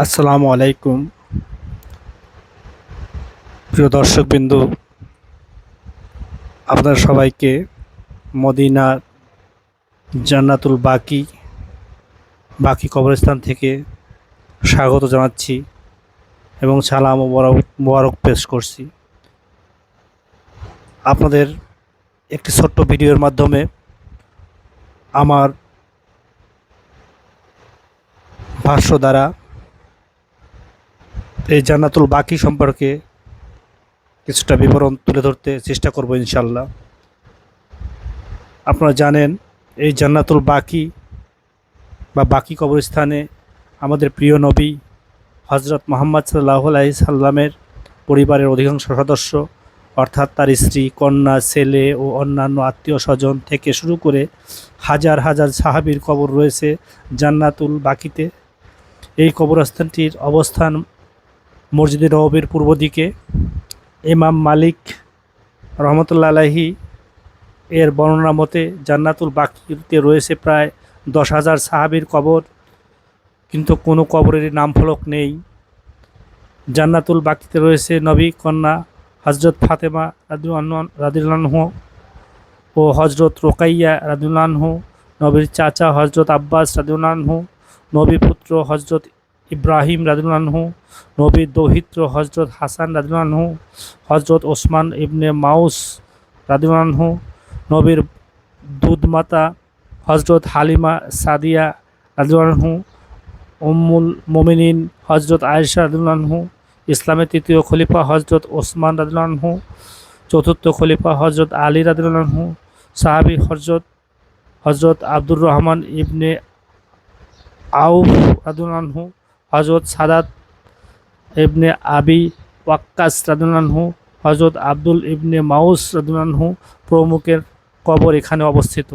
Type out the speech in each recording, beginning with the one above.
আসসালামু আলাইকুম প্রিয় দর্শকবৃন্দু, আপনাদের সবাইকে মদিনার জান্নাতুল বাকি বাকি কবরস্থান থেকে স্বাগত জানাচ্ছি এবং সালাম ও মোবারক পেশ করছি। আপনাদের একটি ছোট্ট ভিডিওর মাধ্যমে আমার ভাষ্য দ্বারা এই জান্নাতুল বাকি সম্পর্কে কিছুটা বিবরণ তুলে ধরতে চেষ্টা করব ইনশাল্লাহ। আপনারা জানেন এই জান্নাতুল বাকি বা বাকি কবরস্থানে আমাদের প্রিয় নবী হজরত মোহাম্মদ সাল্লাল্লাহু আলাইহি সাল্লামের পরিবারের অধিকাংশ সদস্য অর্থাৎ তার স্ত্রী, কন্যা, ছেলে ও অন্যান্য আত্মীয় স্বজন থেকে শুরু করে হাজার হাজার সাহাবীর কবর রয়েছে জান্নাতুল বাকিতে। এই কবরস্থানটির অবস্থান মসজিদে নববীর পূর্ব দিকে। ইমাম মালিক রহমতুল্লাহ আলাইহি এর বর্ণনা মতে জান্নাতুল বাকিতে রয়েছে প্রায় 10,000 সাহাবীর কবর, কিন্তু কোনো কবরেরই নামফলক নেই। জান্নাতুল বাকিতে রয়েছে নবী কন্যা হজরত ফাতেমা রাদিয়াল্লাহু আনহু ও হজরত রোকাইয়া রাদিয়াল্লাহু আনহু, নবীর চাচা হজরত আব্বাস রাদিয়াল্লাহু আনহু, নবী পুত্র হজরত ইব্রাহিম রাদিয়াল্লাহু আনহু, নবীর দৌহিত্র হজরত হাসান রাদিয়াল্লাহু আনহু, হজরত ওসমান ইবনে মাউস রাদিয়াল্লাহু আনহু, নবীর দুধমাতা হজরত হালিমা সাদিয়া রাদিয়াল্লাহু আনহু, উম্মুল মোমিনিন হজরত আয়েশা রাদিয়াল্লাহু আনহু, ইসলামের তৃতীয় খলিফা হজরত ওসমান রাদিয়াল্লাহু আনহু, চতুর্থ খলিফা হজরত আলী রাদিয়াল্লাহু আনহু, সাহাবী হজরত আব্দুর রহমান ইবনে আউফ রাদিয়াল্লাহু আনহু, হজরত সাদাত ইবনে আবি ওয়াক্কাস রাদিয়াল্লাহু আনহু, হজরত আব্দুল ইবনে মাউস রাদিয়াল্লাহু আনহু প্রমুখের কবর এখানে অবস্থিত।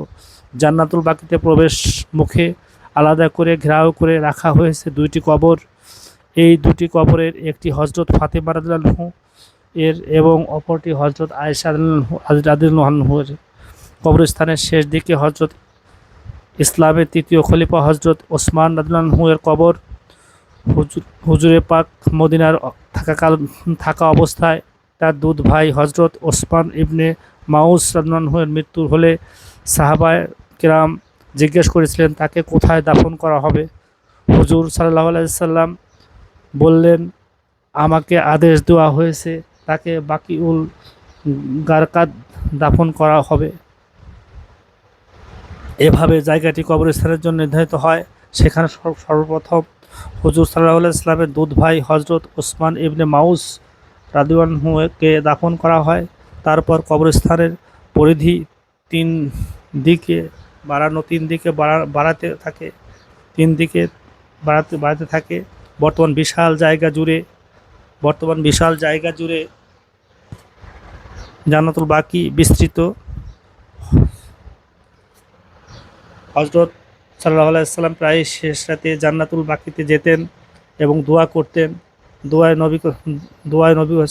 জান্নাতুল বাকিতে প্রবেশ মুখে আলাদা করে ঘেরাও করে রাখা হয়েছে দুইটি কবর। এই দুটি কবরের একটি হজরত ফাতেমা রাদিয়াল্লাহু আনহু এর এবং অপরটি হজরত আয়েশা রাদিয়াল্লাহু আনহুর। কবরস্থানের শেষ দিকে হজরত ইসলামের তৃতীয় খলিফা হজরত ওসমান রাদিয়াল্লাহু আনহু এর কবর। হুজুরে পাক মদিনার থাকা অবস্থায় তার দুধ ভাই হজরত ওসমান ইবনে মাউস রাদিয়াল্লাহু আনহু এর মৃত্যু হলে সাহাবায়ে কেরাম জিজ্ঞেস করেছিলেন তাকে কোথায় দাফন করা হবে। হুজুর সাল্লাল্লাহু আলাইহি সাল্লাম বললেন, আমাকে আদেশ দেওয়া হয়েছে তাকে বাকিউল গারকাদ দাফন করা হবে। এভাবে জায়গাটি কবরস্থানের জন্য নির্ধারিত হয়। সেখানে সর্বপ্রথম হুজুর সাল্লাল্লাহু আলাইহি সাল্লামের দুধ ভাই হজরত ওসমান ইবনে মাউস রাদিয়াল্লাহু আনহুকে দাফন করা হয়। তারপর কবরস্থানের পরিধি তিন দিকে বাড়াতে থাকে, তিন দিকে বাড়াতে থাকে। বর্তমান বিশাল জায়গা জুড়ে জান্নাতুল বাকি বিস্তৃত। হজরত সাল্লাল্লাহু আলাইহি সাল্লাম প্রায় শেষ রাতে জান্নাতুল বাকিতে যেতেন এবং দোয়া করতেন। দোয়ায় নবী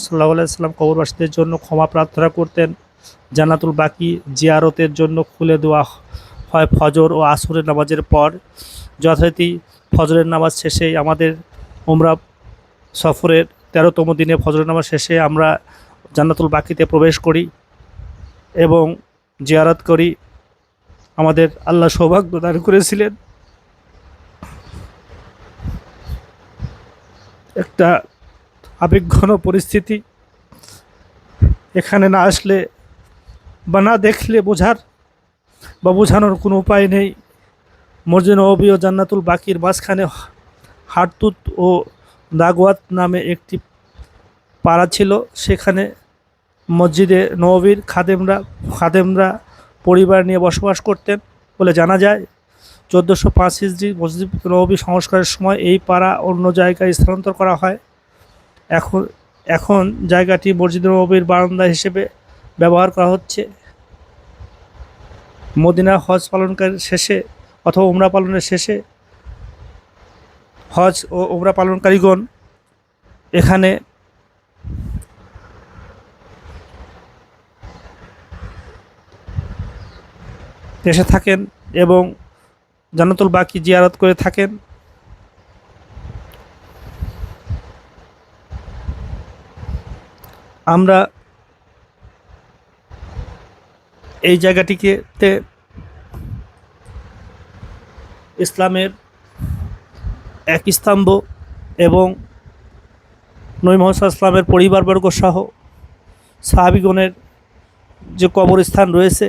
সাল্লাল্লাহু আলাইহি সাল্লাম কবরবাসীদের জন্য ক্ষমা প্রার্থনা করতেন। জান্নাতুল বাকি জিয়ারতের জন্য খুলে দেওয়া হয় ফজর ও আসরের নামাজের পর। যথারীতি ফজরের নামাজ শেষে আমাদের উমরা সফরের 13তম দিনে ফজরের নামাজ শেষে আমরা জান্নাতুল বাকিতে প্রবেশ করি এবং জিয়ারত করি। আমাদের আল্লাহ সৌভাগ্য দান করেছিলেন একটা আবেগঘন পরিস্থিতি। এখানে না আসলে বা না দেখলে বোঝানোর কোনো উপায় নেই। মসজিদ নববী ও জান্নাতুল বাকির মাঝখানে হারতুত ও দাগওয়াত নামে একটি পাড়া ছিল। সেখানে মসজিদে নববীর খাদেমরা পরিবার নিয়ে বসবাস করতেন বলে জানা যায়। 1405 হিজরি মসজিদ নববী সংস্কারের সময় এই পাড়া অন্য জায়গায় স্থানান্তর করা হয়। এখন জায়গাটি মসজিদ নববীর বারান্দা হিসেবে ব্যবহার করা হচ্ছে। মদিনা হজ পালনকারী শেষে অথবা উমরা পালনের শেষে হজ ও উমরা পালনকারীগণ এখানে এসে থাকেন এবং জান্নাতুল বাকি জিয়ারত করে থাকেন। আমরা এই জায়গাটিতে ইসলামের এক স্তম্ভ এবং নবী মুহাম্মদ সাল্লাল্লাহু আলাইহি ওয়াসাল্লামের পরিবারবর্গ সহ সাহাবীগণের যে কবরস্থান রয়েছে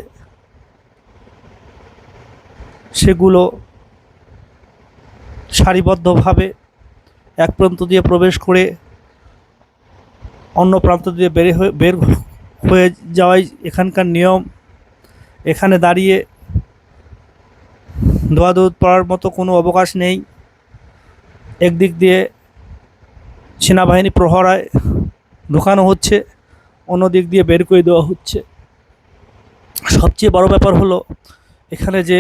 সেগুলো সারিবদ্ধভাবে এক প্রান্ত দিয়ে প্রবেশ করে অন্য প্রান্ত দিয়ে বের হয়ে যাওয়াই এখানকার নিয়ম। এখানে দাঁড়িয়ে দোয়া দরুদ পড়ার মতো কোনো অবকাশ নেই। একদিক দিয়ে সেনাবাহিনী প্রহরায় ঢোকানো হচ্ছে, অন্য দিক দিয়ে বের করে দেওয়া হচ্ছে। সবচেয়ে বড় ব্যাপার হলো এখানে যে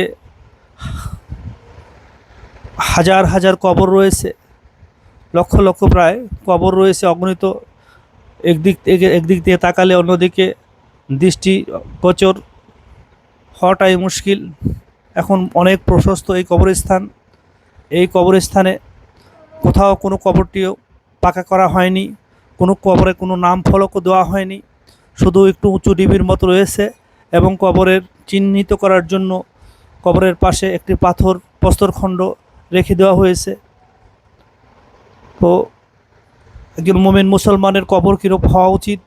হাজার হাজার কবর রয়েছে, লক্ষ লক্ষ প্রায় কবর রয়েছে অগণিত। একদিক দিয়ে তাকালে অন্যদিকে দৃষ্টি গোচর হওয়াটাই মুশকিল। এখন অনেক প্রশস্ত এই কবরস্থান। এই কবরস্থানে কোথাও কোনো কবরটিও পাকা করা হয়নি, কোনো কবরে কোনো নাম ফলকও দেওয়া হয়নি, শুধু একটু উঁচু ডিবির মতো রয়েছে এবং কবরের চিহ্নিত করার জন্য কবরের পাশে একটি প্রস্তরখণ্ড রেখে দেওয়া হয়েছে। তো একজন মুমিন মুসলমানের কবর কীরূপ হওয়া উচিত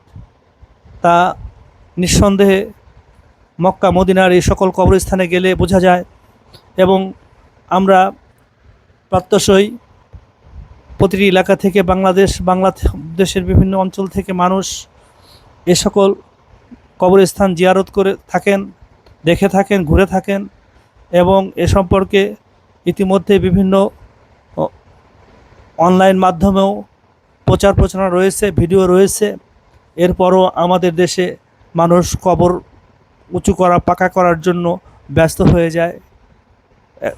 তা নিঃসন্দেহে মক্কা মদিনার এই সকল কবরস্থানে গেলে বোঝা যায়। এবং আমরা প্রত্যশই প্রতিটি এলাকা থেকে বাংলাদেশের বিভিন্ন অঞ্চল থেকে মানুষ এ সকল কবরস্থান জিয়ারত করে থাকেন, দেখে থাকেন, ঘুরে থাকেন এবং এ সম্পর্কে ইতিমধ্যে বিভিন্ন অনলাইন মাধ্যমেও প্রচার প্রচারণা রয়েছে, ভিডিও রয়েছে। এরপরও আমাদের দেশে মানুষ কবর উঁচু করা পাকা করার জন্য ব্যস্ত হয়ে যায়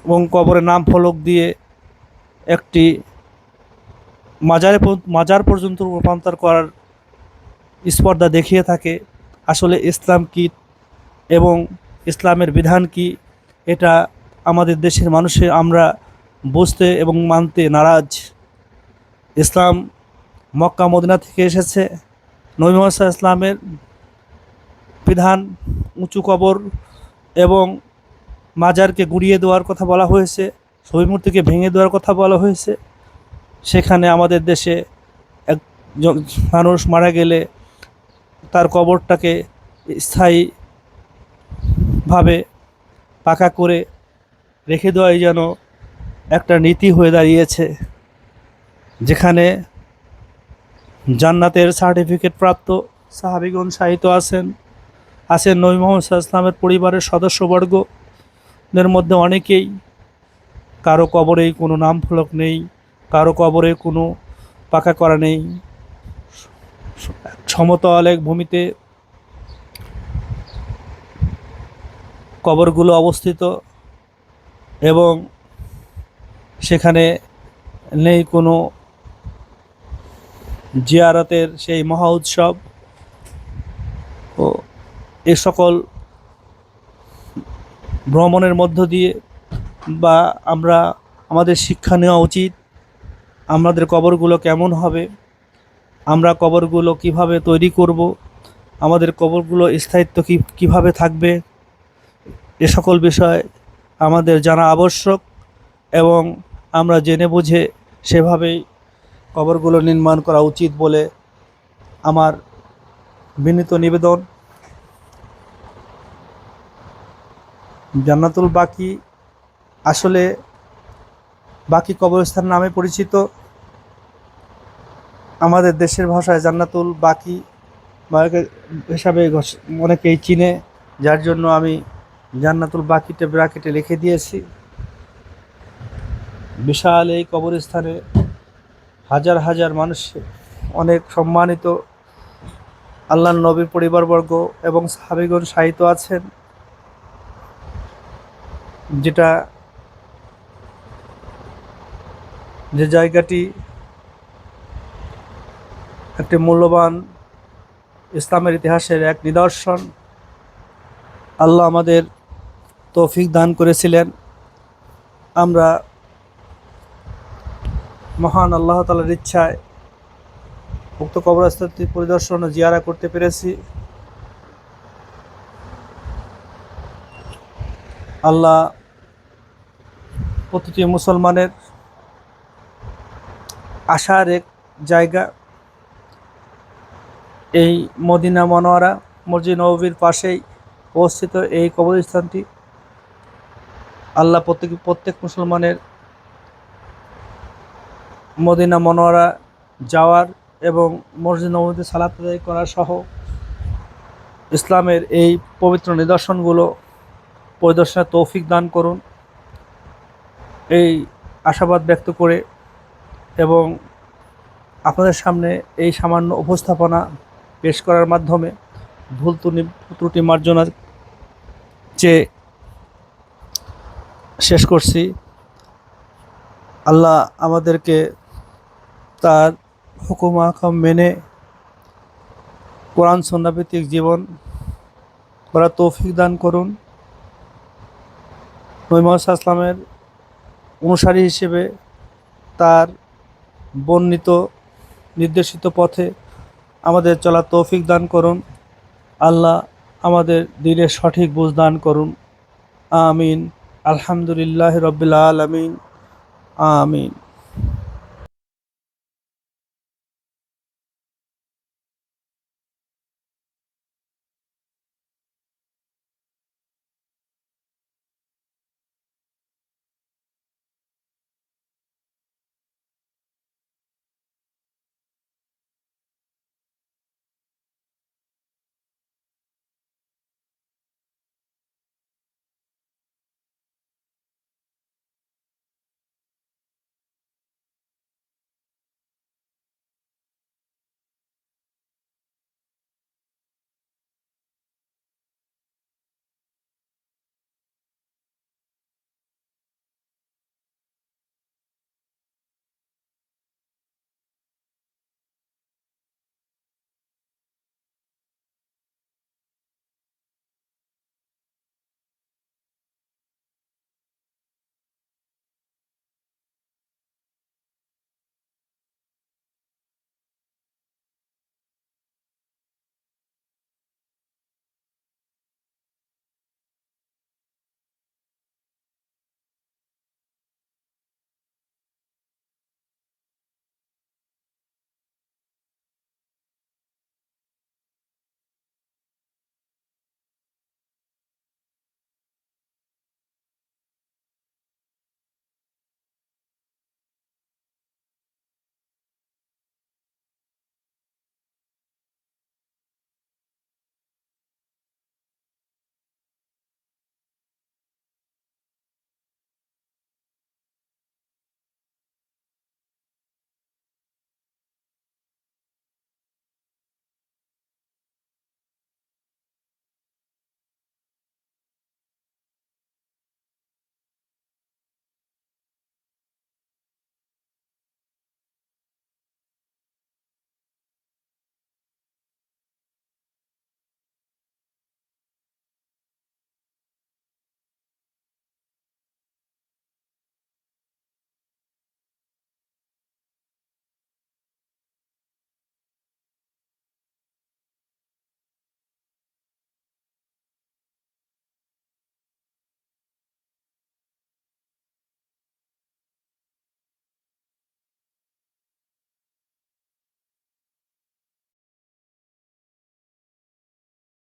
এবং কবরের নাম ফলক দিয়ে একটি মাজার পর্যন্ত রূপান্তর করার স্পর্ধা দেখিয়ে থাকে। আসলে ইসলাম কি এবং ইসলামের বিধান কি এটা আমাদের দেশের মানুষের আমরা বুঝতে এবং মানতে নারাজ। ইসলাম মক্কা মদিনা থেকে এসেছে। নবী মুহাম্মদ সাল্লাল্লাহু আলাইহি ওয়াসাল্লামের বিধান উঁচু কবর এবং মাজারকে গুঁড়িয়ে দেওয়ার কথা বলা হয়েছে, ছবি মূর্তিকে ভেঙে দেওয়ার কথা বলা হয়েছে। সেখানে আমাদের দেশে একজন মানুষ মারা গেলে তার কবরটাকে স্থায়ীভাবে পাকা করে রেখে দেওয়াই যেন একটা নীতি হয়ে দাঁড়িয়েছে, যেখানে জান্নাতের সার্টিফিকেট প্রাপ্ত সাহাবীগণ শায়িত আছেন নবী মুহাম্মদ সাল্লাল্লাহু আলাইহি ওয়াসাল্লামের পরিবারের সদস্যবর্গদের মধ্যে অনেকেই। কারো কবরেই কোনো নাম ফলক নেই, কারো কবরে কোনো পাকা করা নেই। সমতল এক ভূমিতে কবরগুলো অবস্থিত এবং সেখানে নেই কোনো জিয়ারতের সেই মহা উৎসব। ও এ সকল ভ্রমণের মধ্য দিয়ে বা আমাদের শিক্ষা নেওয়া উচিত আমাদের কবরগুলো কেমন হবে, আমরা কবরগুলো কিভাবে তৈরি করব, আমাদের কবরগুলো স্থায়িত্ব কিভাবে থাকবে, এ সকল বিষয় আমাদের জানা আবশ্যক এবং আমরা জেনে বুঝে সেভাবেই কবরগুলো নির্মাণ করা উচিত বলে আমার বিনীত নিবেদন। জান্নাতুল বাকি আসলে বাকি কবরস্থান নামে পরিচিত। আমাদের দেশের ভাষায় জান্নাতুল বাকি হিসাবে অনেকেই চিনে, যার জন্য আমি জান্নাতুল বাকিতে ব্র্যাকেটে লিখে দিয়েছি। বিশাল এই কবরস্থানে হাজার হাজার মানুষ, অনেক সম্মানিত আল্লাহর নবীর পরিবারবর্গ এবং সাহাবীগণ শায়িত আছেন, যে জায়গাটি একটি মূল্যবান ইসলামের ইতিহাসের এক নিদর্শন। আল্লাহ আমাদের তৌফিক দান করেছিলেন আমরা মহান আল্লাহ তাআলার ইচ্ছায় উক্ত কবরস্থানটি পরিদর্শন ও জিয়ারা করতে পেরেছি। আল্লাহ প্রতিটি মুসলমানের আশার এক জায়গা এই মদিনা মনোয়ারা মসজিদ নববীর পাশেই অবস্থিত এই কবরস্থানটি। আল্লাহ প্রত্যেক মুসলমানের মদিনা মনোয়ারা যাওয়ার এবং মসজিদ নববীতে সালাত আদায় করা সহ ইসলামের এই পবিত্র নিদর্শনগুলো পরিদর্শনের তৌফিক দান করুন, এই আশাবাদ ব্যক্ত করে এবং আপনাদের সামনে এই সামান্য উপস্থাপনা পেশ করার মাধ্যমে ভুল ত্রুটি মার্জনা চেয়ে শেষ করছি। আল্লাহ আমাদেরকে তার হুকুম আহকাম মেনে কোরআন সুন্নাহ ভিত্তিক জীবন করার তৌফিক দান করুন। নবী মুহাম্মদ সাল্লাল্লাহু আলাইহি ওয়াসাল্লামের অনুসারী হিসেবে তার বর্ণিত নির্দেশিত পথে আমাদের চলার তৌফিক দান করুন। আল্লাহ আমাদের দিনের সঠিক বুঝ দান করুন। আমিন। আলহামদুলিল্লাহ রব্বিল আলামিন। আমিন।